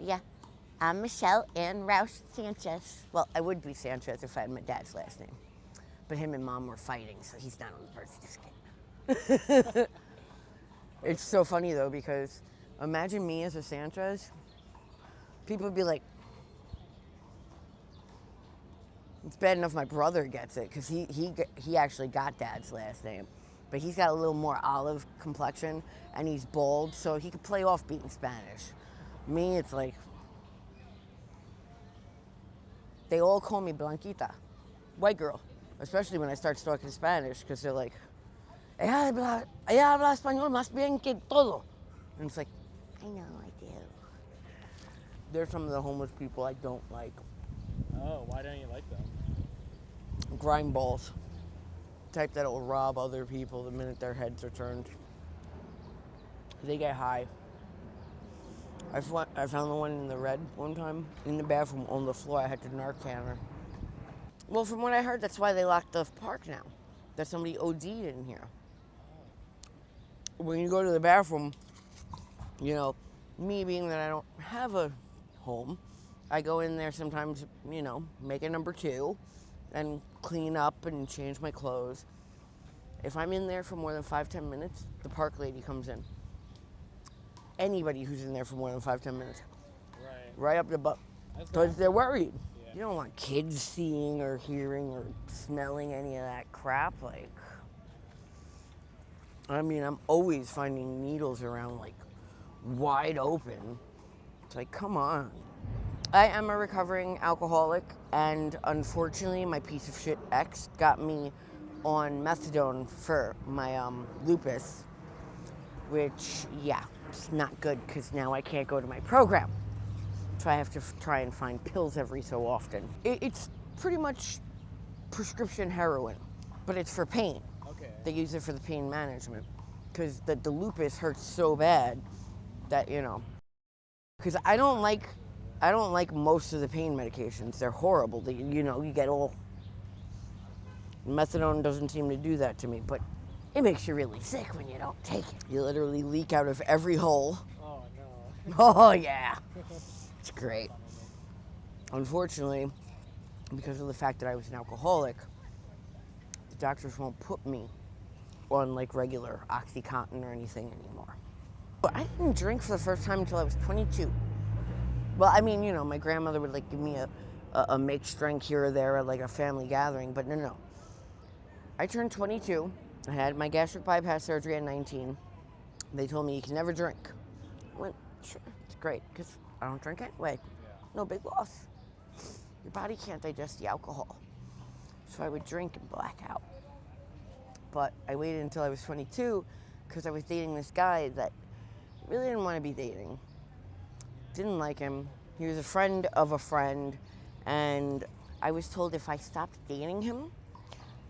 Yeah. I'm Michelle Ann Roush Sanchez. Well, I would be Sanchez if I had my dad's last name. But him and mom were fighting, so he's not on the birth certificate. It's so funny, though, because imagine me as a Sanchez. People would be like, it's bad enough my brother gets it, because he actually got dad's last name. But he's got a little more olive complexion, and he's bald, so he could play off being Spanish. Me, it's like, they all call me Blanquita, white girl, especially when I start talking Spanish, because they're like, ella habla español más bien que todo. And it's like, I know, I do. They're some of the homeless people I don't like. Oh, why don't you like them? Grind balls. Type that'll rob other people the minute their heads are turned. They get high. I found the one in the red one time in the bathroom on the floor. I had to Narcan her. Well, from what I heard, that's why they locked the park now. That somebody OD'd in here. When you go to the bathroom, you know, me being that I don't have a home, I go in there sometimes, you know, make a number 2 and clean up and change my clothes. If I'm in there for more than 5-10 minutes, the park lady comes in. Anybody who's in there for more than 5-10 minutes. Right up the butt. Because they're worried. Yeah. You don't want kids seeing or hearing or smelling any of that crap. Like, I mean, I'm always finding needles around, like, wide open. It's like, come on. I am a recovering alcoholic, and unfortunately, my piece of shit ex got me on methadone for my lupus, which, yeah, it's not good because now I can't go to my program. So I have to try and find pills every so often. It's pretty much prescription heroin, but it's for pain. Okay. They use it for the pain management because the lupus hurts so bad that, you know, because I don't like most of the pain medications. They're horrible. You know, you get all, methadone doesn't seem to do that to me, but it makes you really sick when you don't take it. You literally leak out of every hole. Oh, no. Oh, yeah. It's great. Unfortunately, because of the fact that I was an alcoholic, the doctors won't put me on like regular OxyContin or anything anymore. But I didn't drink for the first time until I was 22. Well, I mean, you know, my grandmother would like give me a mixed drink here or there at like a family gathering, but no. I turned 22. I had my gastric bypass surgery at 19. They told me you can never drink. I went, sure, it's great, because I don't drink anyway. Yeah. No big loss. Your body can't digest the alcohol. So I would drink and black out. But I waited until I was 22 because I was dating this guy that I really didn't want to be dating. Didn't like him. He was a friend of a friend, and I was told if I stopped dating him,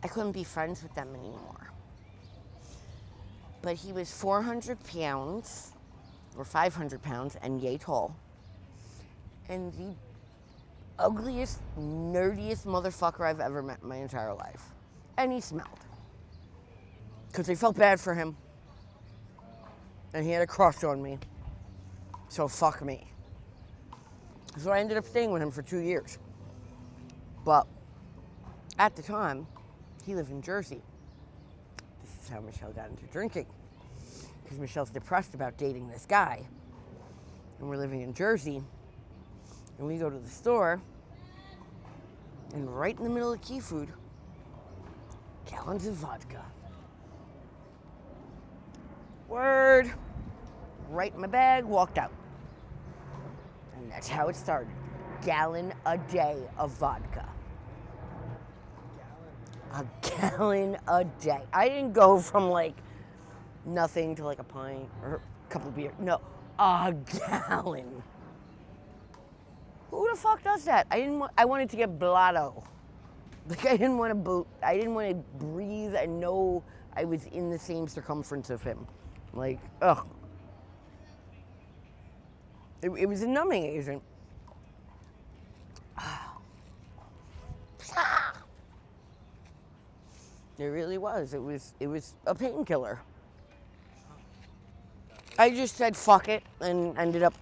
I couldn't be friends with them anymore. But he was 400 pounds, or 500 pounds, and yay tall. And the ugliest, nerdiest motherfucker I've ever met in my entire life. And he smelled. Because I felt bad for him. And he had a crush on me. So fuck me. So I ended up staying with him for 2 years. But at the time, he lived in Jersey. This is how Michelle got into drinking. Because Michelle's depressed about dating this guy. And we're living in Jersey. And we go to the store. And right in the middle of Key Food, gallons of vodka. Word. Right in my bag, walked out. And that's how it started. Gallon a day of vodka. A gallon a day. I didn't go from like nothing to like a pint or a couple of beers. No, a gallon. Who the fuck does that? I wanted to get blotto. Like I didn't want to breathe and know I was in the same circumference of him. Like, ugh. It was a numbing agent. It really was. It was a painkiller. I just said fuck it and ended up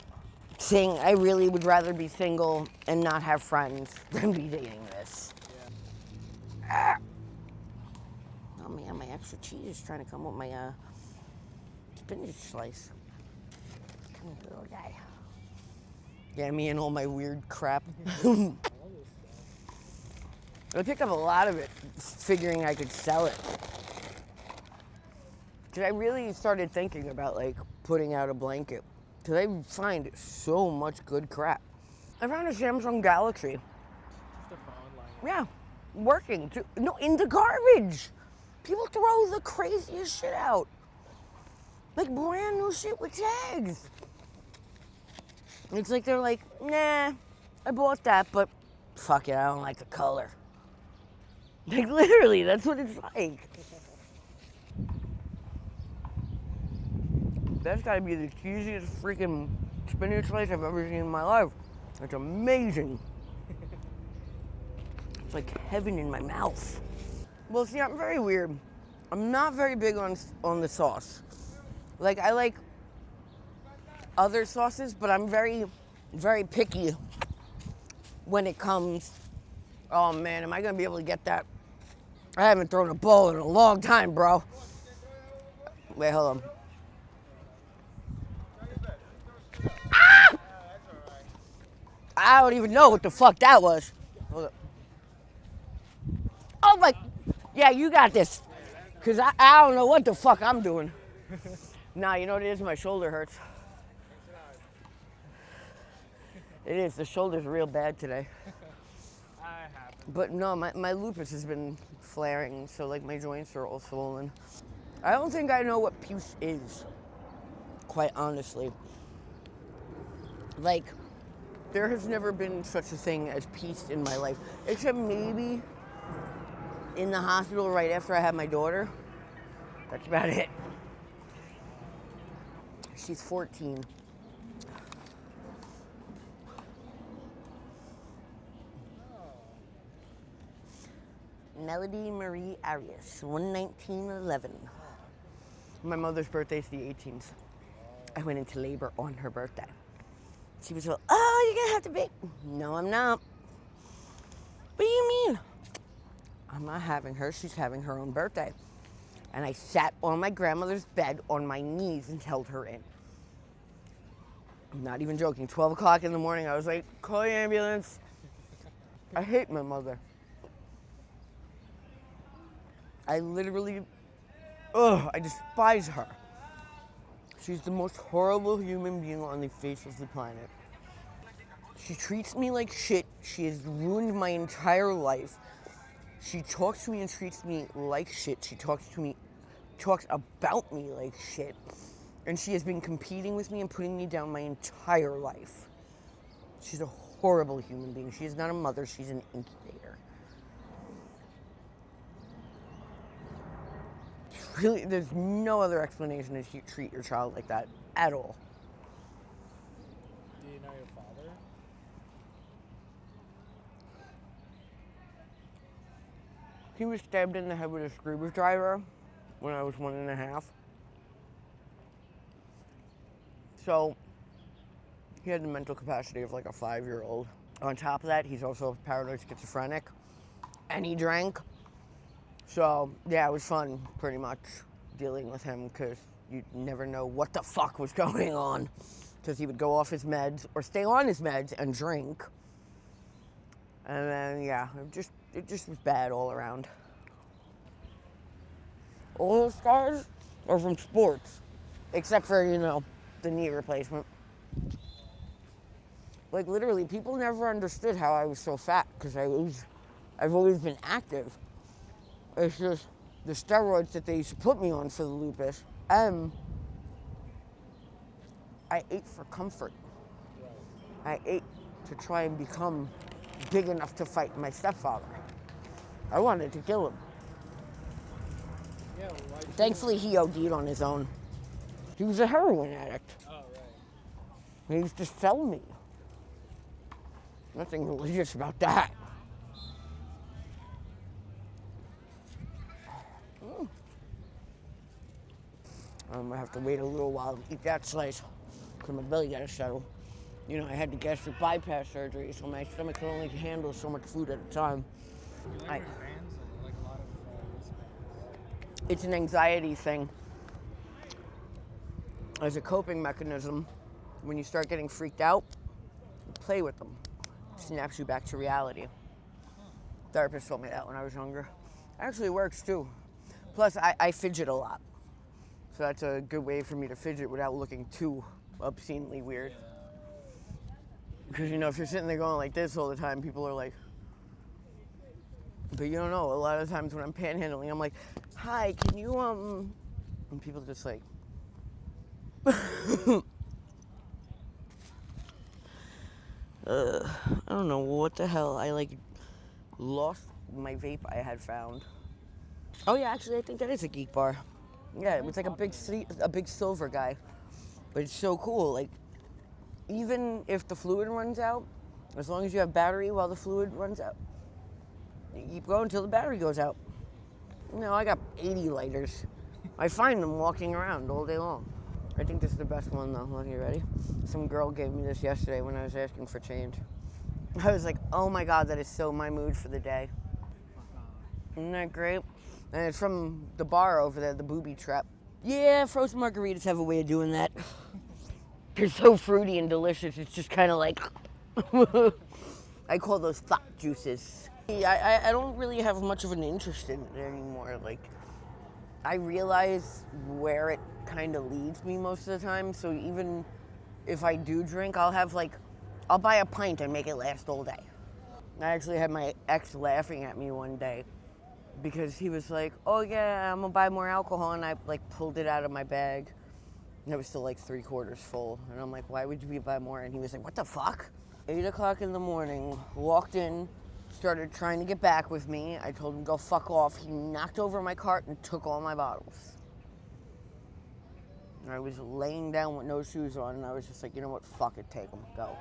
saying I really would rather be single and not have friends than be dating this. Yeah. Oh man, my extra cheese is trying to come with my spinach slice. Come here, little guy. Yeah, me and all my weird crap. All this stuff. I picked up a lot of it, figuring I could sell it. Because I really started thinking about like putting out a blanket. Because I find so much good crap. I found a Samsung Galaxy. Just a phone line. Yeah, working. No, in the garbage. People throw the craziest shit out. Like brand new shit with tags. It's like they're like, nah, I bought that, but fuck it, I don't like the color. Like literally, that's what it's like. That's gotta be the cheesiest freaking spinach slice I've ever seen in my life. It's amazing. It's like heaven in my mouth. Well, see, I'm very weird. I'm not very big on the sauce. Like, I like other sauces, but I'm very, very picky when it comes. Oh man, am I gonna be able to get that? I haven't thrown a ball in a long time, bro. Wait, hold on. Ah! I don't even know what the fuck that was. Hold up. Oh my, yeah, you got this. Cause I don't know what the fuck I'm doing. Nah, you know what it is? My shoulder hurts. It is, the shoulder's real bad today. I have. But no, my lupus has been flaring, so like my joints are all swollen. I don't think I know what puce is, quite honestly. Like, there has never been such a thing as peace in my life, except maybe in the hospital right after I had my daughter. That's about it. She's 14. Melody Marie Arias, 11911. My mother's birthday's the 18th. I went into labor on her birthday. She was like, oh, you're gonna have to bake. No, I'm not. What do you mean? I'm not having her, she's having her own birthday. And I sat on my grandmother's bed on my knees and held her in. I'm not even joking, 12 o'clock in the morning, I was like, call the ambulance. I hate my mother. I literally, I despise her. She's the most horrible human being on the face of the planet. She treats me like shit. She has ruined my entire life. She talks to me and treats me like shit. She talks about me like shit. And she has been competing with me and putting me down my entire life. She's a horrible human being. She is not a mother, she's an incubator. Really, there's no other explanation to treat your child like that at all. Do you know your father? He was stabbed in the head with a screwdriver when I was 1.5. So he had the mental capacity of like a 5-year-old. On top of that, he's also paranoid schizophrenic, and he drank. So yeah, it was fun pretty much dealing with him because you never know what the fuck was going on, because he would go off his meds or stay on his meds and drink. And then yeah, it just was bad all around. All those scars are from sports, except for, you know, the knee replacement. Like literally, people never understood how I was so fat because I've always been active. It's just the steroids that they used to put me on for the lupus. I ate for comfort. Right. I ate to try and become big enough to fight my stepfather. I wanted to kill him. Yeah, well, why'd you- Thankfully, he OD'd on his own. He was a heroin addict. Oh, right. He used to sell me. Nothing religious about that. I'm gonna have to wait a little while to eat that slice because my belly gotta settle. You know, I had the gastric bypass surgery, so my stomach could only handle so much food at a time. You like I- wearing bands or like a lot of wristbands? It's an anxiety thing. As a coping mechanism, when you start getting freaked out, play with them. It snaps you back to reality. Therapist told me that when I was younger. Actually works too. Plus, I fidget a lot. So that's a good way for me to fidget without looking too obscenely weird. Because, you know, if you're sitting there going like this all the time, people are like, but you don't know. A lot of times when I'm panhandling, I'm like, hi, can you, and people just like, I don't know what the hell. I like lost my vape I had found. Oh yeah, actually, I think that is a Geek Bar. Yeah, it was like a big silver guy, but it's so cool. Like, even if the fluid runs out, as long as you have battery while the fluid runs out, you keep going until the battery goes out. No, I got 80 lighters. I find them walking around all day long. I think this is the best one though. Look, you ready? Some girl gave me this yesterday when I was asking for change. I was like, oh my God, that is so my mood for the day. Isn't that great? And it's from the bar over there, the Booby Trap. Yeah, frozen margaritas have a way of doing that. They're so fruity and delicious, it's just kind of like, I call those thought juices. I don't really have much of an interest in it anymore. Like, I realize where it kind of leads me most of the time, so even if I do drink, I'll buy a pint and make it last all day. I actually had my ex laughing at me one day because he was like, oh yeah, I'm gonna buy more alcohol, and I like pulled it out of my bag and it was still like 3/4 full, and I'm like, why would you buy more? And he was like, what the fuck? 8 o'clock in the morning, walked in, started trying to get back with me. I told him go fuck off. He knocked over my cart and took all my bottles. And I was laying down with no shoes on, and I was just like, you know what, fuck it, take them, go.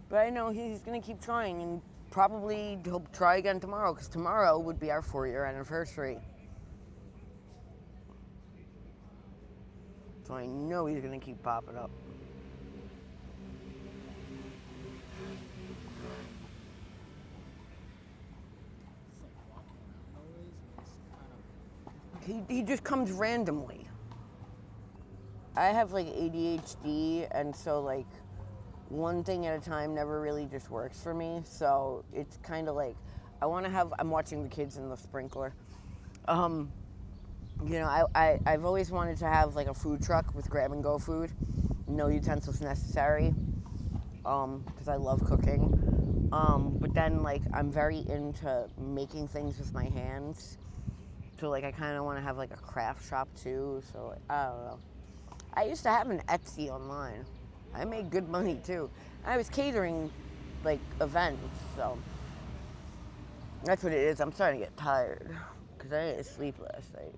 But I know he's gonna keep trying, and probably he'll try again tomorrow, because tomorrow would be our 4-year anniversary. So I know he's gonna keep popping up. It's like walking around always, and it's kind of He just comes randomly. I have like ADHD, and so like one thing at a time never really just works for me. So it's kind of like I'm watching the kids in the sprinkler. You know, I've always wanted to have like a food truck with grab and go food, no utensils necessary, because I love cooking. But then like I'm very into making things with my hands. So like I kind of want to have like a craft shop too. So like, I don't know. I used to have an Etsy online. I made good money too. I was catering like events, so that's what it is. I'm starting to get tired because I didn't sleep last night.